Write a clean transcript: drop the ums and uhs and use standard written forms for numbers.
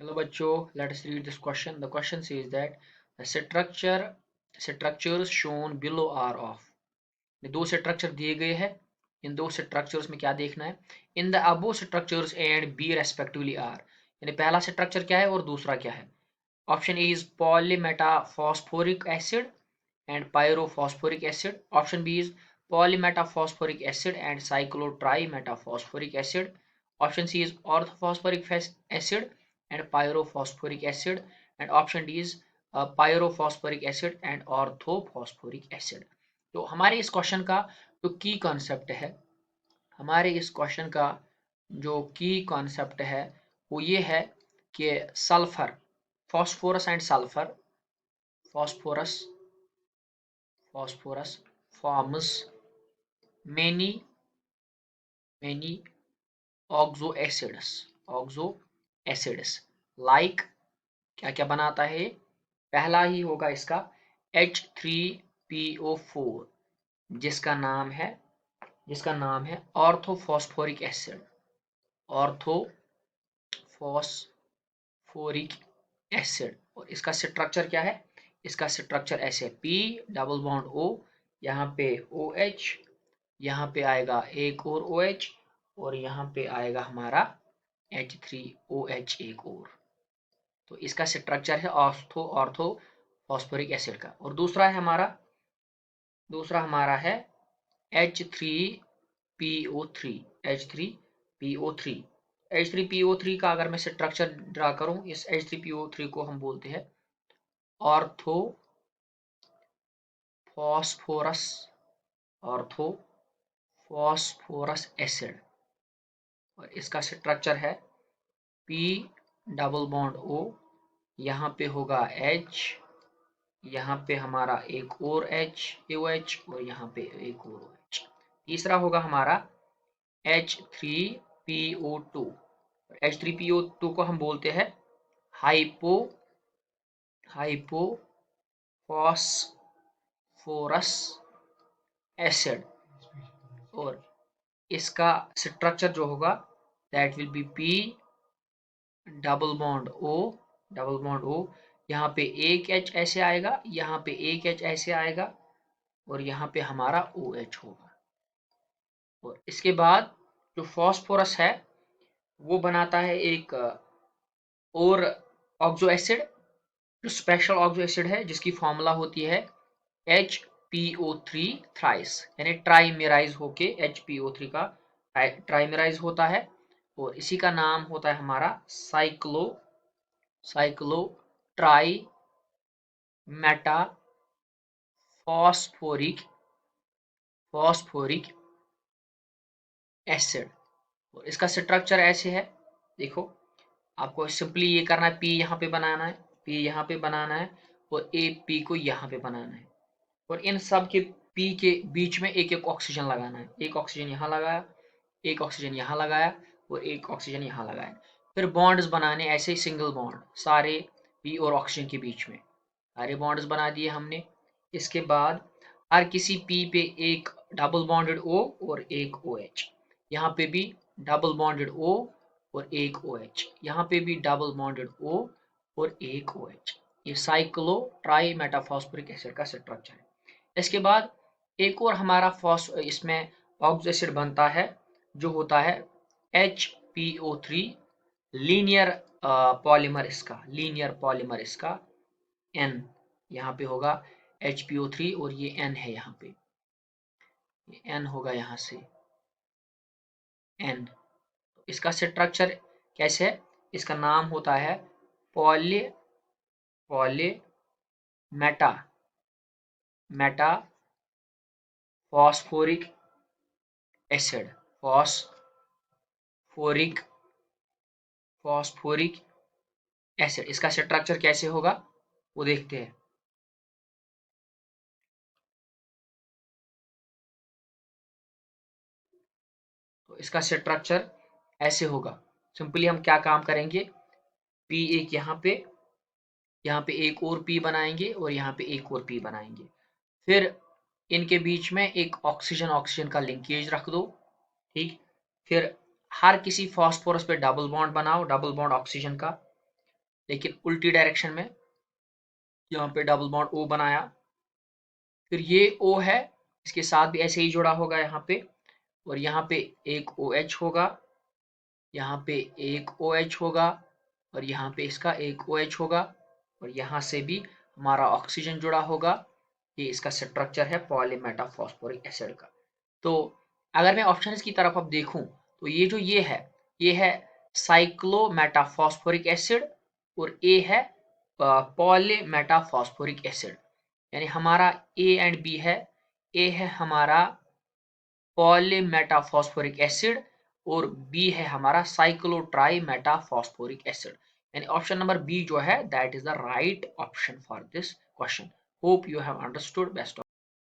Hello bachcho, let us read this question. The question says that the structures shown below are of. दो structure दिए गए हैं, इन दो structures में क्या देखना है? In the above structures and B respectively are, यानी पहला स्ट्रक्चर क्या है और दूसरा क्या है? Option A is polymetaphosphoric acid and pyrophosphoric acid. Option B is polymetaphosporic acid and cyclotrimetaphosporic acid. Option C is orthophosphoric acid and pyrophosphoric acid. And option D is pyrophosphoric acid and orthophosphoric acid. तो हमारे इस question का जो की concept है, हमारे इस question का जो की कॉन्सेप्ट है वो ये है कि sulphur, phosphorus and sulphur, phosphorus forms many oxo acids like, क्या क्या बनाता है? पहला ही होगा इसका H3PO4, जिसका नाम है ऑर्थोफॉस्फोरिक एसिड. Orthophosphoric acid. और इसका स्ट्रक्चर क्या है? इसका स्ट्रक्चर ऐसे P डबल बॉन्ड O, यहाँ पे OH, यहाँ पे आएगा एक और OH और यहाँ पे आएगा हमारा H3OH एक और. तो इसका स्ट्रक्चर है ऑर्थोफॉस्फोरिक एसिड का. और दूसरा हमारा है H3PO3. H3PO3 का अगर मैं स्ट्रक्चर ड्रा करूं, इस H3PO3 को हम बोलते हैं ऑर्थोफॉस्फोरस एसिड. और इसका स्ट्रक्चर है P डबल बॉन्ड O, यहाँ पे होगा H, यहाँ पे हमारा एक और OH और यहाँ पे एक और OH. तीसरा होगा हमारा H3PO2. H3PO2 को हम बोलते हैं हाइपोफॉस्फोरस एसिड. और इसका स्ट्रक्चर जो होगा that will be P double bond O, यहाँ पे एक H ऐसे आएगा, यहाँ पे एक H ऐसे आएगा और यहाँ पे हमारा OH होगा. और इसके बाद जो फॉस्फोरस है वो बनाता है एक और ऑक्सो एसिड, जो स्पेशल ऑक्सो एसिड है, जिसकी फॉर्मूला होती है HPO3 थ्राइस, यानी ट्राइमेराइज होके HPO3 का ट्राइमेराइज होता है. और इसी का नाम होता है हमारा साइक्लोट्राइमेटाफॉस्फोरिक एसिड. और इसका स्ट्रक्चर ऐसे है, देखो आपको सिंपली ये करना है, P यहाँ पे बनाना है, P यहाँ पे बनाना है और AP को यहाँ पे बनाना है. और इन सब के P के बीच में एक एक ऑक्सीजन लगाना है. एक ऑक्सीजन यहाँ लगाया, एक ऑक्सीजन यहाँ लगाया और एक ऑक्सीजन यहाँ लगाया. फिर बॉन्ड्स बनाने ऐसे ही सिंगल बॉन्ड सारे P और ऑक्सीजन के बीच में, सारे बॉन्ड्स बना दिए हमने. इसके बाद हर किसी P पे एक डबल बॉन्डेड O और एक OH, यहाँ पे भी डबल बॉन्डेड O और एक OH, यहाँ पे भी डबल बॉन्डेड O और एक OH. ये साइक्लो ट्राइमेटाफॉस्फोरिक एसिड का स्ट्रक्चर है. इसके बाद एक और हमारा इसमें ऑक्सो एसिड बनता है जो होता है HPO3 लीनियर पॉलीमर. इसका N यहाँ पे होगा HPO3 और ये N है, यहाँ पे ये N होगा, यहाँ से N. इसका स्ट्रक्चर कैसे है? इसका नाम होता है पॉलीमेटाफॉस्फोरिक एसिड. Phosphoric acid. इसका स्ट्रक्चर कैसे होगा वो देखते हैं. तो इसका स्ट्रक्चर ऐसे होगा. सिंपली हम क्या काम करेंगे, P एक यहाँ पे एक और P बनाएंगे और यहाँ पे एक और P बनाएंगे. फिर इनके बीच में एक ऑक्सीजन का लिंकेज रख दो, ठीक. फिर हर किसी फॉस्फोरस पे डबल बॉन्ड बनाओ, डबल बॉन्ड ऑक्सीजन का. लेकिन उल्टी डायरेक्शन में। यहाँ पे डबल बॉन्ड O बनाया, फिर ये O है, इसके साथ भी ऐसे ही जुड़ा होगा यहाँ पे, और यहाँ पे एक OH होगा, यहाँ पे एक OH होगा, और यहाँ पे इसका एक OH होगा, और यहाँ से भी हमारा ऑक्सीजन जुड़ा होगा। ये इसका स्ट्रक्चर है पॉलीमेटाफॉस्फोरिक एसिड का। तो अगर मैं ऑप्शंस की तरफ अब देखूं तो ये जो ये है साइक्लोमेटाफॉस्फोरिक एसिड, और ए है पॉलीमेटाफॉस्फोरिक एसिड। यानी हमारा ए एंड बी है। ए है हमारा पॉलीमेटाफॉस्फोरिक एसिड, और बी है हमारा साइक्लोट्राई मेटाफॉस्फोरिक एसिड। यानी ऑप्शन नंबर बी जो है that is the right option for this question. Hope you have understood. Best